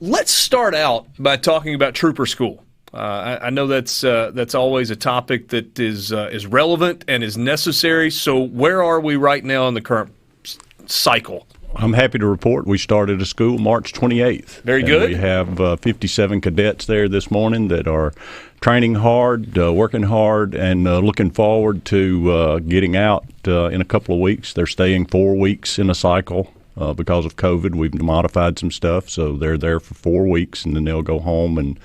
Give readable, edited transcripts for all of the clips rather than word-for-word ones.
Let's start out by talking about Trooper School. I know that's always a topic that is relevant and is necessary. So where are we right now in the current cycle? I'm happy to report we started a school March 28th. Very good. We have 57 cadets there this morning that are training hard, working hard, and looking forward to getting out in a couple of weeks. They're staying 4 weeks in a cycle. Because of COVID, we've modified some stuff, so they're there for 4 weeks, and then they'll go home and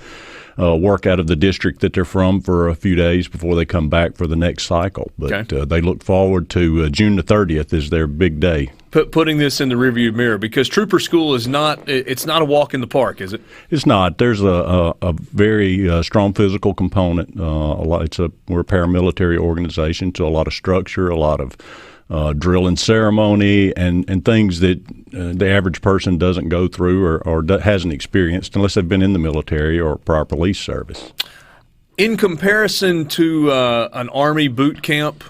work out of the district that they're from for a few days before they come back for the next cycle. But they look forward to June the 30th is their big day. Putting this in the rearview mirror, because Trooper School is it's not a walk in the park, is it? It's not. There's a very strong physical component. We're a paramilitary organization, so a lot of structure, a lot of drill and ceremony, and things that the average person doesn't go through or hasn't experienced unless they've been in the military or prior police service. In comparison to an Army boot camp,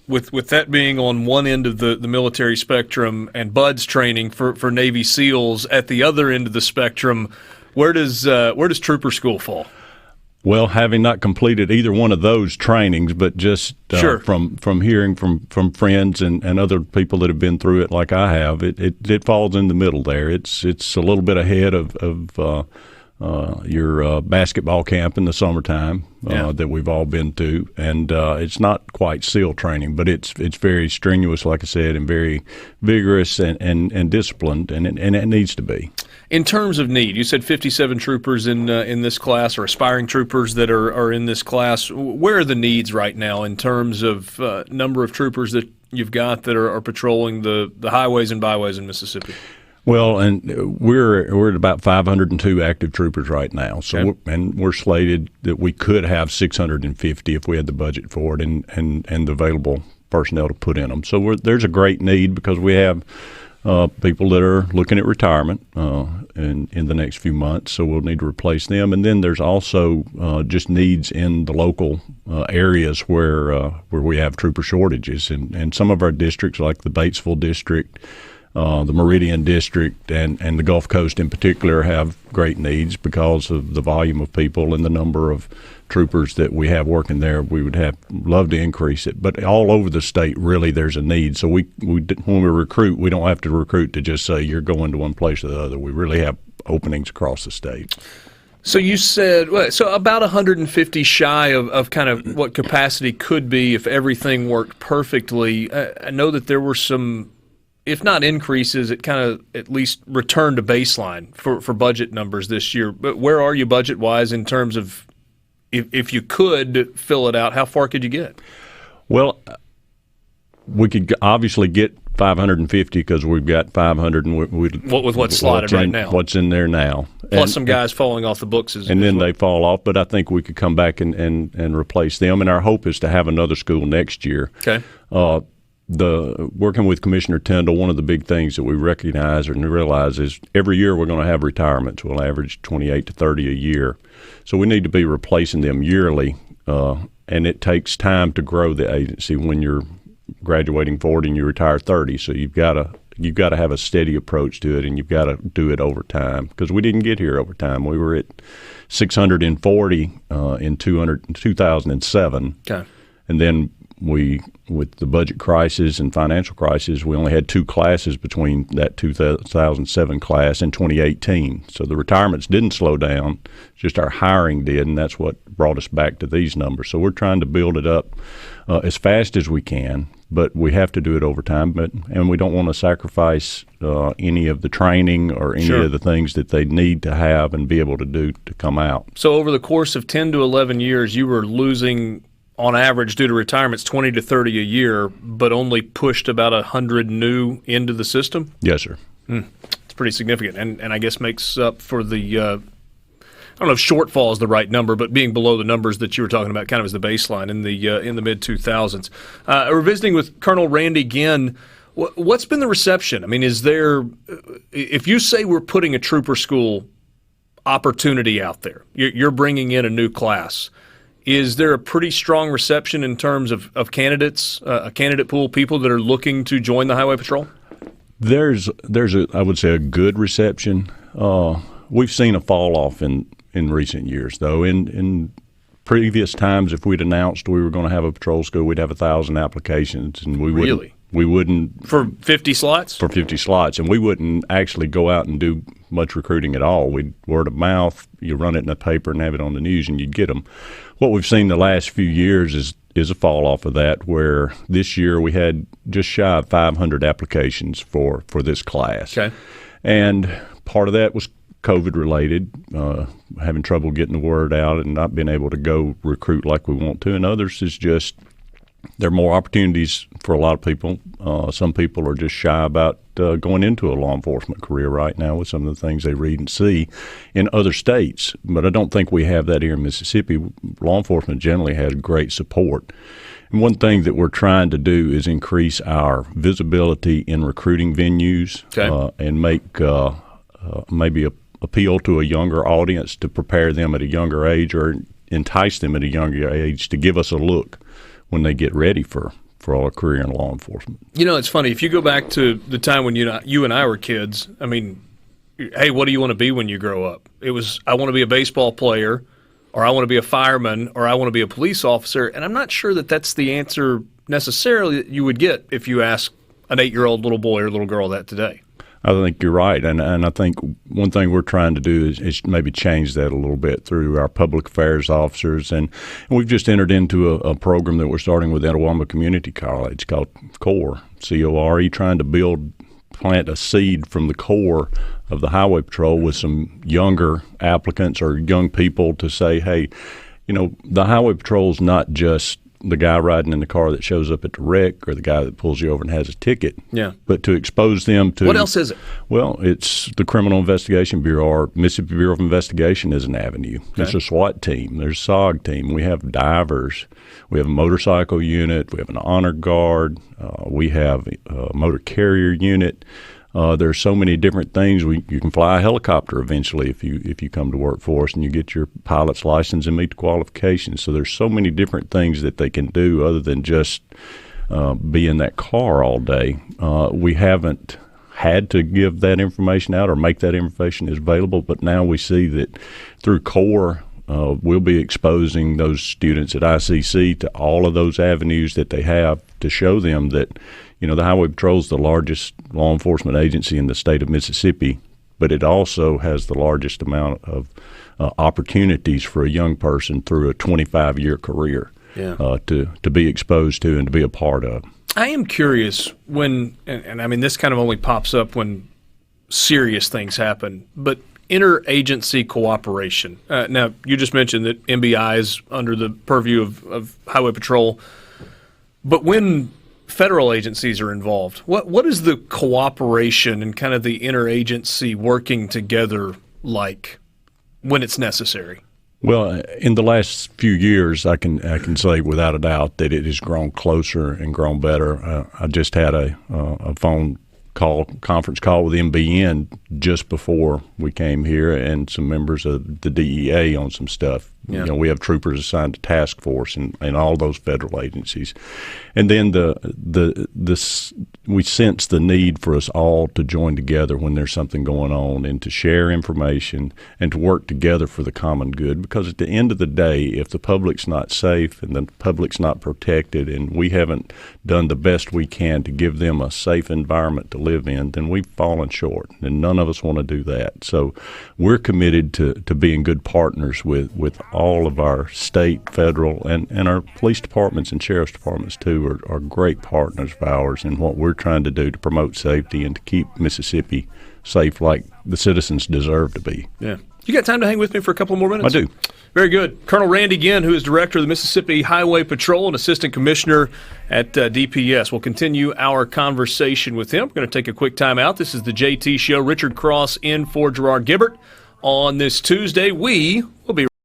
with that being on one end of the military spectrum and BUD/S training for Navy SEALs at the other end of the spectrum, where does Trooper School fall? Well, having not completed either one of those trainings, but just from hearing from friends and other people that have been through it like I have, it falls in the middle there. It's a little bit ahead of your basketball camp in the summertime that we've all been to, and it's not quite SEAL training, but it's very strenuous, like I said, and very vigorous and disciplined, and it needs to be. In terms of need, you said 57 troopers in this class, or aspiring troopers that are in this class. Where are the needs right now in terms of number of troopers that you've got that are patrolling the highways and byways in Mississippi? Well, and we're at about 502 active troopers right now. So we're slated that we could have 650 if we had the budget for it and the available personnel to put in them. So there's a great need because we have people that are looking at retirement in the next few months, so we'll need to replace them. And then there's also just needs in the local areas where we have trooper shortages. And some of our districts, like the Batesville district, the Meridian district, and the Gulf Coast in particular, have great needs because of the volume of people and the number of troopers that we have working there. We would love to increase it, but all over the state, really, there's a need. So when we recruit, we don't have to recruit to just say you're going to one place or the other. We really have openings across the state. So you said about 150 shy of kind of what capacity could be if everything worked perfectly. I know that there were some, if not increases, it kind of at least returned to baseline for budget numbers this year. But where are you budget-wise in terms of if you could fill it out, how far could you get? Well, we could obviously get 550 because we've got 500. And with what's slotted right now? What's in there now. Plus some guys falling off the books. And then they fall off, but I think we could come back and replace them. And our hope is to have another school next year. Okay. Working with Commissioner Tyndall, one of the big things that we recognize and realize is every year we're going to have retirements. We'll average 28 to 30 a year. So we need to be replacing them yearly, and it takes time to grow the agency when you're graduating 40 and you retire 30. So you've got to have a steady approach to it, and you've got to do it over time because we didn't get here over time. We were at 640 in 2007. Okay. And then with the budget crisis and financial crisis, we only had 2 classes between that 2007 class and 2018. So the retirements didn't slow down, just our hiring did, and that's what brought us back to these numbers. So we're trying to build it up as fast as we can, but we have to do it over time. And we don't want to sacrifice any of the training or any of the things that they need to have and be able to do to come out. So over the course of 10 to 11 years, you were losing, on average, due to retirements, 20 to 30 a year, but only pushed about 100 new into the system? Yes, sir. It's pretty significant, and I guess makes up for the I don't know if shortfall is the right number, but being below the numbers that you were talking about kind of as the baseline in the mid-2000s. We're visiting with Colonel Randy Ginn. What's been the reception? I mean, is there – if you say we're putting a trooper school opportunity out there, you're bringing in a new class – is there a pretty strong reception in terms of candidates, a candidate pool, people that are looking to join the Highway Patrol? There's I would say, a good reception. We've seen a fall off in recent years, though. In previous times, if we'd announced we were going to have a patrol school, we'd have 1,000 applications, and we wouldn't for 50 slots. For 50 slots, and we wouldn't actually go out and do much recruiting at all. We'd word of mouth. You run it in the paper and have it on the news, and you'd get them. What we've seen the last few years is a fall off of that, where this year we had just shy of 500 applications for this class. Okay. And part of that was COVID related, having trouble getting the word out and not being able to go recruit like we want to. And others is just there are more opportunities for a lot of people. Some people are just shy about going into a law enforcement career right now with some of the things they read and see in other states. But I don't think we have that here in Mississippi. Law enforcement generally has great support. And one thing that we're trying to do is increase our visibility in recruiting venues, and make maybe appeal to a younger audience to prepare them at a younger age, or entice them at a younger age to give us a look when they get ready for a career in law enforcement. You know, it's funny. If you go back to the time when you and I were kids, I mean, hey, what do you want to be when you grow up? It was, I want to be a baseball player, or I want to be a fireman, or I want to be a police officer. And I'm not sure that that's the answer necessarily that you would get if you ask an 8-year-old little boy or little girl that today. I think you're right, and I think one thing we're trying to do is maybe change that a little bit through our public affairs officers, and we've just entered into a program that we're starting with Etowah Community College called CORE, C-O-R-E, trying to plant a seed from the core of the Highway Patrol with some younger applicants or young people to say, hey, you know, the Highway Patrol is not just the guy riding in the car that shows up at the wreck or the guy that pulls you over and has a ticket. Yeah. But to expose them to... What else is it? Well, it's the Criminal Investigation Bureau, or Mississippi Bureau of Investigation is an avenue. Okay. There's a SWAT team. There's a SOG team. We have divers. We have a motorcycle unit. We have an honor guard. We have a motor carrier unit. There's so many different things. You can fly a helicopter eventually if you come to work for us and you get your pilot's license and meet the qualifications. So there's so many different things that they can do other than just be in that car all day. We haven't had to give that information out or make that information available, but now we see that through CORE, we'll be exposing those students at ICC to all of those avenues that they have to show them that, you know, the Highway Patrol is the largest law enforcement agency in the state of Mississippi, but it also has the largest amount of opportunities for a young person through a 25-year career to be exposed to and to be a part of. I am curious when, and I mean, this kind of only pops up when serious things happen, but interagency cooperation. Now, you just mentioned that MBI is under the purview of Highway Patrol, but when federal agencies are involved, what is the cooperation and kind of the interagency working together like when it's necessary? Well, in the last few years, I can say without a doubt that it has grown closer and grown better. I just had a conference call with MBN just before we came here, and some members of the DEA on some stuff. Yeah. You know, we have troopers assigned to task force and all those federal agencies, and then we sense the need for us all to join together when there's something going on and to share information and to work together for the common good. Because at the end of the day, if the public's not safe and the public's not protected, and we haven't done the best we can to give them a safe environment to live in, then we've fallen short, and none of us want to do that. So we're committed to being good partners with all of our state, federal, and our police departments and sheriff's departments too are great partners of ours in what we're trying to do to promote safety and to keep Mississippi safe like the citizens deserve to be. Yeah. You got time to hang with me for a couple more minutes? I do. Very good. Colonel Randy Ginn, who is Director of the Mississippi Highway Patrol and Assistant Commissioner at DPS. We'll continue our conversation with him. We're going to take a quick time out. This is the JT Show. Richard Cross in for Gerard Gibert on this Tuesday. We will be